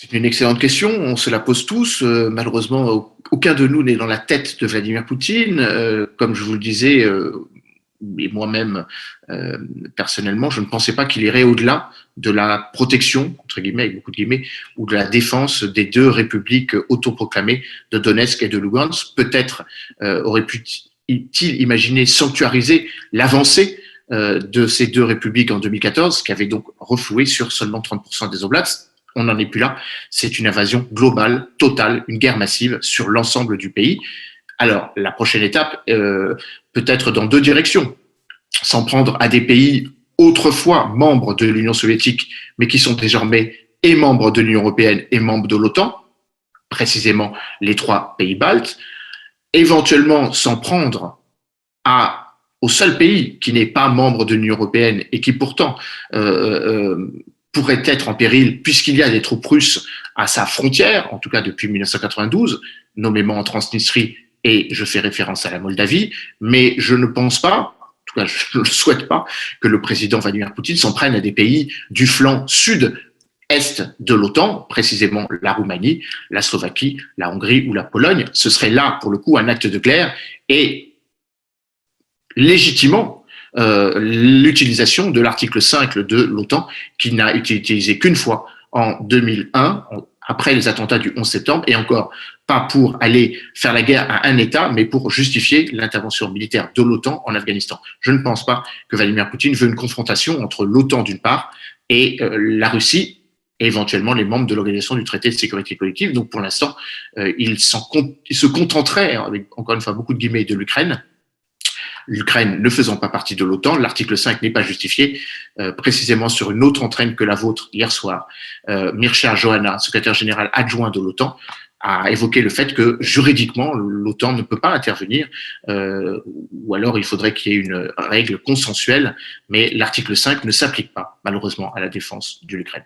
C'est une excellente question, on se la pose tous. Malheureusement, aucun de nous n'est dans la tête de Vladimir Poutine. Comme je vous le disais, et moi-même, euh, personnellement, je ne pensais pas qu'il irait au-delà de la protection, entre guillemets, avec beaucoup de guillemets, ou de la défense des deux républiques autoproclamées de Donetsk et de Lugansk. Peut-être aurait-il imaginé sanctuariser l'avancée de ces deux républiques en 2014, qui avait donc refloué sur seulement 30% des oblasts. On n'en est plus là. C'est une invasion globale, totale, une guerre massive sur l'ensemble du pays. Alors, la prochaine étape peut être dans deux directions. S'en prendre à des pays autrefois membres de l'Union soviétique, mais qui sont désormais et membres de l'Union européenne et membres de l'OTAN, précisément les trois pays baltes. Éventuellement s'en prendre au seul pays qui n'est pas membre de l'Union européenne et qui pourtant pourrait être en péril puisqu'il y a des troupes russes à sa frontière, en tout cas depuis 1992, nommément en Transnistrie, et je fais référence à la Moldavie, mais je ne pense pas, en tout cas je ne le souhaite pas, que le président Vladimir Poutine s'en prenne à des pays du flanc sud-est de l'OTAN, précisément la Roumanie, la Slovaquie, la Hongrie ou la Pologne. Ce serait là, pour le coup, un acte de guerre et légitimement l'utilisation de l'article 5 de l'OTAN, qui n'a été utilisé qu'une fois en 2001, après les attentats du 11 septembre, et encore pas pour aller faire la guerre à un État, mais pour justifier l'intervention militaire de l'OTAN en Afghanistan. Je ne pense pas que Vladimir Poutine veut une confrontation entre l'OTAN d'une part et la Russie, et éventuellement les membres de l'Organisation du traité de sécurité collective. Donc pour l'instant, il se contenterait, avec encore une fois beaucoup de guillemets, de l'Ukraine, l'Ukraine ne faisant pas partie de l'OTAN. L'article 5 n'est pas justifié, précisément sur une autre entraîne que la vôtre hier soir. Mircea Johanna, secrétaire général adjoint de l'OTAN, a évoqué le fait que juridiquement, l'OTAN ne peut pas intervenir, ou alors il faudrait qu'il y ait une règle consensuelle, mais l'article 5 ne s'applique pas, malheureusement, à la défense de l'Ukraine.